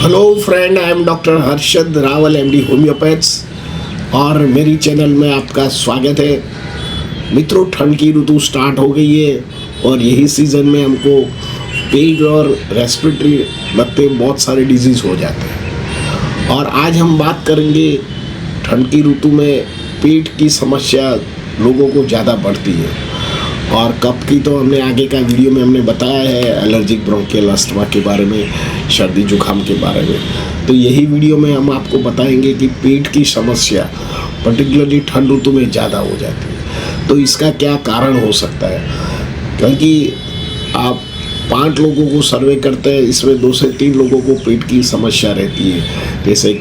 Hello friend, I am doctor Harshad Rawal MD homeopaths और मेरी channel में आपका स्वागत है। मित्रों, ठंड की ऋतु स्टार्ट हो गई है और यही सीज़न में हमको पेट और रेस्पिरेटरी लगते बहुत सारे डिजीज़ हो जाते हैं। और आज हम बात करेंगे ठंड की ऋतु में पेट की समस्या लोगों को ज़्यादा बढ़ती है। और कफ की तो हमने आगे का वीडियो में हमने बताया है, एलर्जिक ब्रोंकियल अस्थमा के बारे में, सर्दी जुकाम के बारे में। तो यही वीडियो में हम आपको बताएंगे कि पेट की समस्या पर्टिकुलरली ठंड ऋतु में ज़्यादा हो जाती है। तो इसका क्या कारण हो सकता है? क्योंकि आप 5 लोगों को सर्वे करते हैं, इसमें 2 से 3 लोगों को पेट की समस्या रहती है, जैसे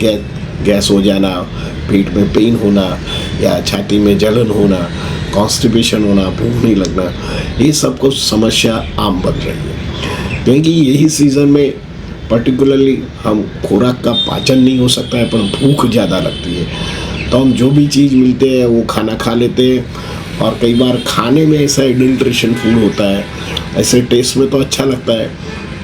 गैस हो जाना, पेट में पेन होना या छाती में जलन होना, कॉन्स्टिपेशन होना, भूख नहीं लगना, ये सब कुछ समस्या आम बन रही है। क्योंकि यही सीज़न में पर्टिकुलरली हम खुराक का पाचन नहीं हो सकता है, पर भूख ज़्यादा लगती है, तो हम जो भी चीज़ मिलते हैं वो खाना खा लेते हैं। और कई बार खाने में ऐसा एडल्ट्रेशन फूड होता है, ऐसे टेस्ट में तो अच्छा लगता है,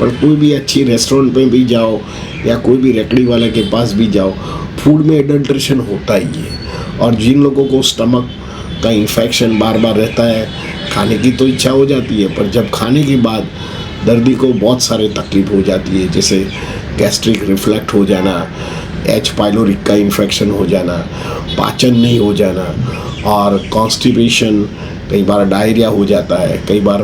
पर कोई भी अच्छी रेस्टोरेंट में भी जाओ या कोई भी रेकड़ी वाले के पास भी जाओ, फूड में एडल्ट्रेशन होता ही है। और जिन लोगों को स्टमक का इन्फेक्शन बार बार रहता है, खाने की तो इच्छा हो जाती है, पर जब खाने के बाद दर्दी को बहुत सारे तकलीफ हो जाती है, जैसे गैस्ट्रिक रिफ्लक्ट हो जाना, एच पाइलोरिक का इन्फेक्शन हो जाना, पाचन नहीं हो जाना और कॉन्स्टिपेशन, कई बार डायरिया हो जाता है, कई बार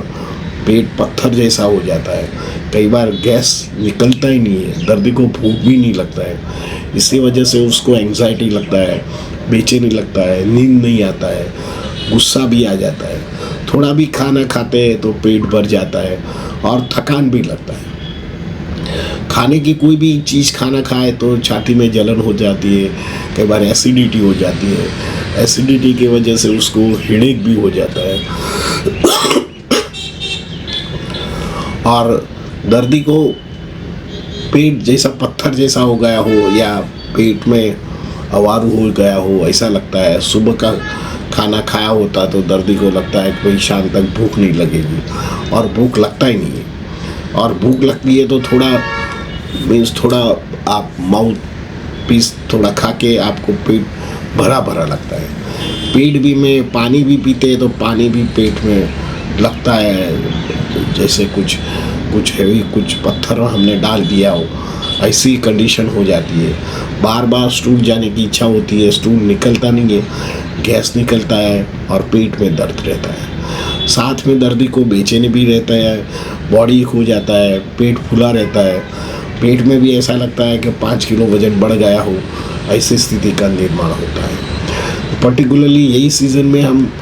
पेट पत्थर जैसा हो जाता है, कई बार गैस निकलता ही नहीं है, दर्दी को भूख भी नहीं लगता है। इसी वजह से उसको एंग्जाइटी लगता है, बेचैनी लगता है, नींद नहीं आता है, गुस्सा भी आ जाता है, थोड़ा भी खाना खाते हैं तो पेट भर जाता है और थकान भी लगता है। खाने की कोई भी चीज़ खाना खाए तो छाती में जलन हो जाती है, कई बार एसिडिटी हो जाती है, एसिडिटी की वजह से उसको हेडेक भी हो जाता है। और दर्दी को पेट जैसा पत्थर जैसा हो गया हो या पेट में अवारू हो गया हो, ऐसा लगता है। सुबह का खाना खाया होता तो दर्दी को लगता है कि भाई शाम तक भूख नहीं लगेगी, और भूख लगता ही नहीं है। और भूख लगती है तो थोड़ा आप माउथ पीस थोड़ा खा के आपको पेट भरा भरा लगता है। पेट भी में पानी भी पीते हैं तो पानी भी पेट में लगता है, जैसे कुछ हैवी, कुछ पत्थर हमने डाल दिया हो, ऐसी कंडीशन हो जाती है। बार बार स्टूल जाने की इच्छा होती है, स्टूल निकलता नहीं है, गैस निकलता है और पेट में दर्द रहता है। साथ में दर्दी को बेचैनी भी रहता है, बॉडी हो जाता है, पेट फूला रहता है, पेट में भी ऐसा लगता है कि 5 किलो वजन बढ़ गया हो, ऐसी स्थिति का निर्माण होता है। पर्टिकुलरली यही सीज़न में हम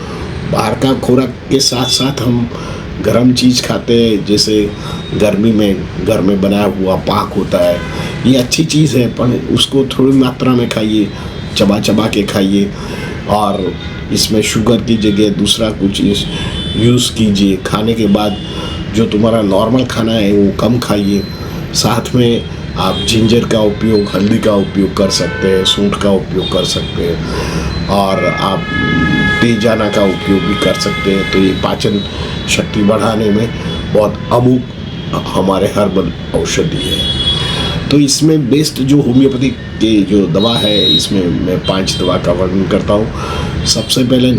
बाहर का खुराक के साथ साथ हम गर्म चीज़ खाते हैं, जैसे गर्मी में घर में बनाया हुआ पाक होता है, ये अच्छी चीज़ है, पर उसको थोड़ी मात्रा में खाइए, चबा चबा के खाइए। और इसमें शुगर की जगह दूसरा कुछ यूज़ कीजिए। खाने के बाद जो तुम्हारा नॉर्मल खाना है वो कम खाइए। साथ में आप जिंजर का उपयोग, हल्दी का उपयोग कर सकते हैं, सूंठ का उपयोग कर सकते हैं और आप तेजाना का उपयोग भी कर सकते हैं। तो ये पाचन शक्ति बढ़ाने में बहुत अमूक हमारे हर्बल औषधि है। तो इसमें बेस्ट जो होम्योपैथी के जो दवा है, इसमें मैं 5 दवा का वर्णन करता हूँ। सबसे पहले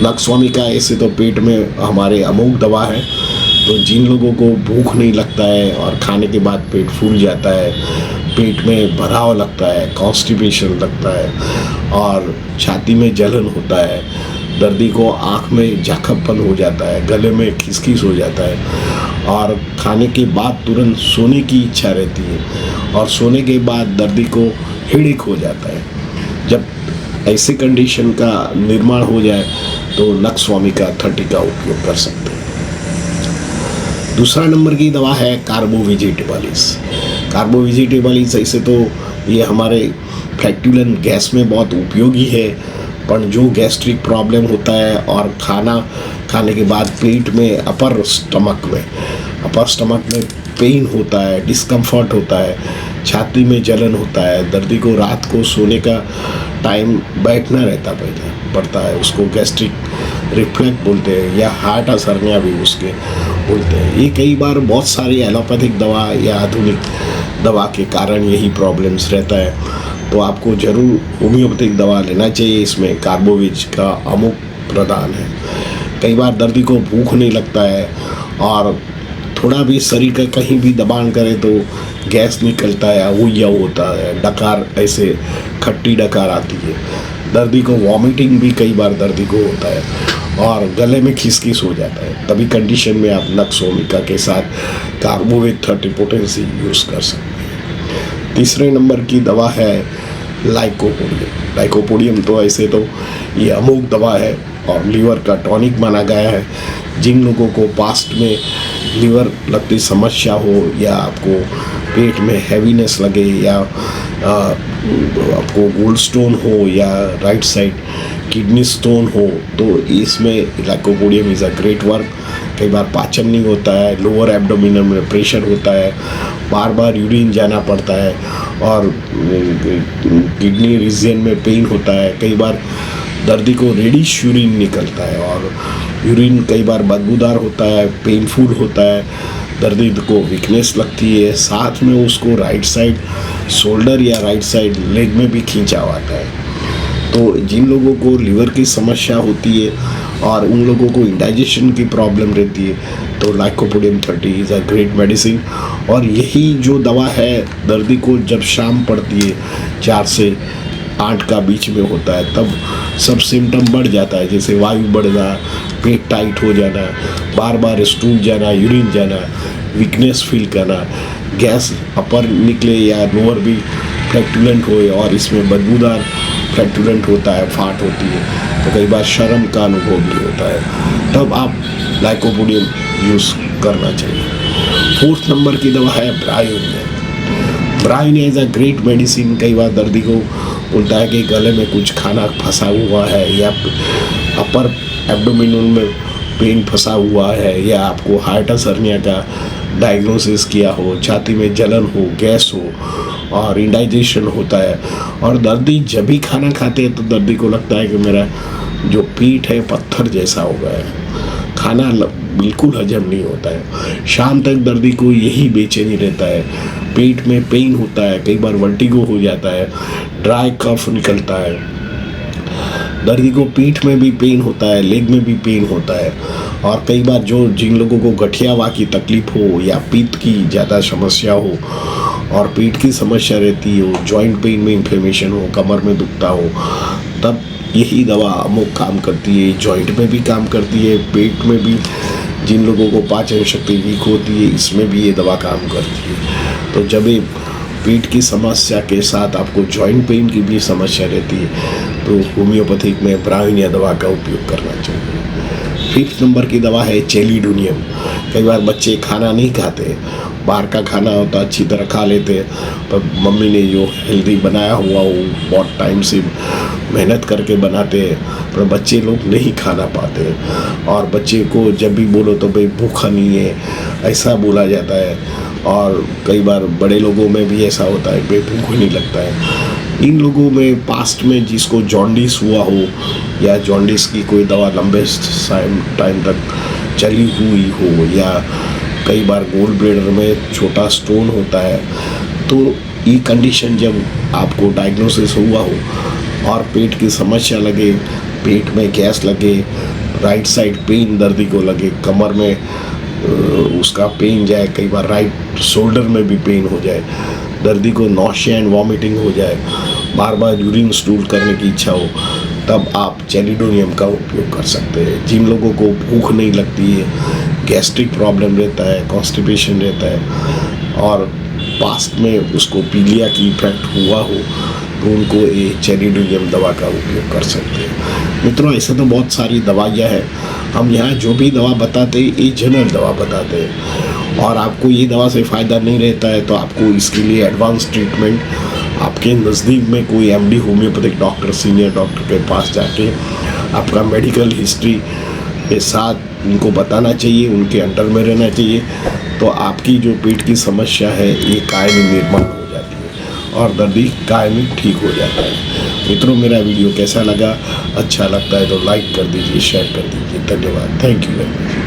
नक्सवामिका ऐसे तो पेट में हमारे अमोघ दवा है। तो जिन लोगों को भूख नहीं लगता है और खाने के बाद पेट फूल जाता है, पेट में भराव लगता है, कॉन्स्टिपेशन लगता है और छाती में जलन होता है, दर्दी को आँख में झाखपन हो जाता है, गले में खिसखिस हो जाता है और खाने के बाद तुरंत सोने की इच्छा रहती है और सोने के बाद दर्दी को हेडेक हो जाता है। जब ऐसी कंडीशन का निर्माण हो जाए तो नक्सवामिका 30 का उपयोग कर सकते हैं। दूसरा नंबर की दवा है कार्बोवेजिटेबलिस। ऐसे तो ये हमारे फ्लैटुलेंट गैस में बहुत उपयोगी है, पर जो गैस्ट्रिक प्रॉब्लम होता है और खाना खाने के बाद पेट में अपर स्टमक में पेन होता है, डिस्कम्फर्ट होता है, छाती में जलन होता है, दर्दी को रात को सोने का टाइम बैठना रहता पड़ता है, उसको गैस्ट्रिक रिफ्लक्स बोलते हैं या हार्ट असरनिया भी उसके बोलते हैं। ये कई बार बहुत सारी एलोपैथिक दवा या आधुनिक दवा के कारण यही प्रॉब्लम्स रहता है। तो आपको ज़रूर होम्योपैथिक दवा लेना चाहिए। इसमें कार्बोविज का अमुक प्रदान है। कई बार दर्दी को भूख नहीं लगता है और थोड़ा भी शरीर का कहीं भी दबान करे तो गैस निकलता है, उइया होता है, डकार ऐसे खट्टी डकार आती है। दर्दी को वॉमिटिंग भी कई बार दर्दी को होता है और गले में खिसखिस हो जाता है। तभी कंडीशन में आप नक्स ओमिका के साथ कार्बोविज 30 पोटेंसी यूज़ कर सकते हैं। तीसरे नंबर की दवा है लाइकोपोडियम। लाइकोपोडियम तो ऐसे तो ये अमोघ दवा है और लीवर का टॉनिक माना गया है। जिन लोगों को पास्ट में लीवर लगती समस्या हो या आपको पेट में हैवीनेस लगे या आपको गोल्ड स्टोन हो या राइट साइड किडनी स्टोन हो, तो इसमें lycopodium is a great work. कई बार पाचन नहीं होता है, लोअर एब्डोमिनल में प्रेशर होता है, बार बार यूरिन जाना पड़ता है और किडनी रीजन में पेन होता है। कई बार दर्दी को रेडिश यूरिन निकलता है और यूरिन कई बार बदबूदार होता है, पेनफुल होता है, दर्दी को वीकनेस लगती है, साथ में उसको राइट साइड शोल्डर या राइट साइड लेग में भी खींचाव आता है। तो जिन लोगों को लीवर की समस्या होती है और उन लोगों को इंडाइजेशन की प्रॉब्लम रहती है तो lycopodium 30 is a great medicine. और यही जो दवा है दर्दी को जब शाम पड़ती है 4 से 8 का बीच में होता है, तब सब सिम्टम बढ़ जाता है, जैसे वायु बढ़ना, पेट टाइट हो जाना, बार बार स्टूल जाना, यूरिन जाना, वीकनेस फील करना, गैस अपर निकले या लोअर भी फ्लैक्टुलेंट हो और इसमें बदबूदार फ्लैक्टुलेंट होता है, फाट होती है, तो कई बार शर्म का अनुभव भी होता है, तब आप लाइकोपोडियम यूज़ करना चाहिए। 4th नंबर की दवा है bryonia. Bryonia is a great medicine. कई बार दर्दी को बोलता है कि गले में कुछ खाना फंसा हुआ है या अपर एब्डोमिनल में पेन फंसा हुआ है या आपको हार्ट असरनिया का डायग्नोसिस किया हो, छाती में जलन हो, गैस हो और इंडाइजेशन होता है और दर्दी जब भी खाना खाते हैं तो दर्दी को लगता है कि मेरा जो पेट है पत्थर जैसा हो गया है, खाना बिल्कुल हजम नहीं होता है। शाम तक दर्दी को यही बेचैनी रहता है, पेट में पेन होता है, कई बार वर्टिगो हो जाता है, ड्राई कफ निकलता है, दर्दी को पीठ में भी पेन होता है, लेग में भी पेन होता है और कई बार जिन लोगों को गठियावा की तकलीफ हो या पीठ की ज़्यादा समस्या हो और पीठ की समस्या रहती हो, जॉइंट पेन में इन्फ्लेमेशन हो, कमर में दुखता हो, तब यही दवा अमुक काम करती है। जॉइंट में भी काम करती है, पेट में भी जिन लोगों को पाचन शक्ति वीक होती है इसमें भी ये दवा काम करती है। तो जब ये पीठ की समस्या के साथ आपको जॉइंट पेन की भी समस्या रहती है तो होम्योपैथिक में ब्रायोनिया दवा का उपयोग करना चाहिए। 5th नंबर की दवा है चेलिडोनियम। कई बार बच्चे खाना नहीं खाते, बाहर का खाना होता अच्छी तरह खा लेते हैं पर मम्मी ने जो हेल्दी बनाया हुआ वो बहुत टाइम से मेहनत करके बनाते हैं पर बच्चे लोग नहीं खाना पाते और बच्चे को जब भी बोलो तो भाई भूखा नहीं है ऐसा बोला जाता है और कई बार बड़े लोगों में भी ऐसा होता है भाई भूख नहीं लगता है। इन लोगों में पास्ट में जिसको जॉन्डिस हुआ हो या जॉन्डिस की कोई दवा लंबे टाइम तक चली हुई हो या कई बार गोल्ड ब्लेडर में छोटा स्टोन होता है, तो ये कंडीशन जब आपको डायग्नोसिस हुआ हो और पेट की समस्या लगे, पेट में गैस लगे, राइट साइड पेन दर्दी को लगे, कमर में उसका पेन जाए, कई बार राइट शोल्डर में भी पेन हो जाए, दर्दी को नॉशिया एंड वॉमिटिंग हो जाए, बार बार यूरिन स्टूल करने की इच्छा हो, तब आप चेलिडोनियम का उपयोग कर सकते हैं। जिन लोगों को भूख नहीं लगती है, गैस्ट्रिक प्रॉब्लम रहता है, कॉन्स्टिपेशन रहता है और पास्ट में उसको पीलिया की इफेक्ट हुआ हो तो उनको ये चेलिडोनियम दवा का उपयोग कर सकते हैं। मित्रों, ऐसे तो बहुत सारी दवाइयाँ हैं, हम यहाँ जो भी दवा बताते हैं ये जनरल दवा बताते हैं और आपको ये दवा से फ़ायदा नहीं रहता है तो आपको इसके लिए एडवांस ट्रीटमेंट आपके नज़दीक में कोई MD homeopathic doctor, senior doctor के पास जाके आपका मेडिकल हिस्ट्री के साथ उनको बताना चाहिए, उनके अंडर में रहना चाहिए, तो आपकी जो पेट की समस्या है ये कायम निर्माण हो जाती है। और दर्द कायमी ठीक हो जाता है। मित्रों, मेरा वीडियो कैसा लगा? अच्छा लगता है तो लाइक कर दीजिए, शेयर कर दीजिए। धन्यवाद। Thank you very much.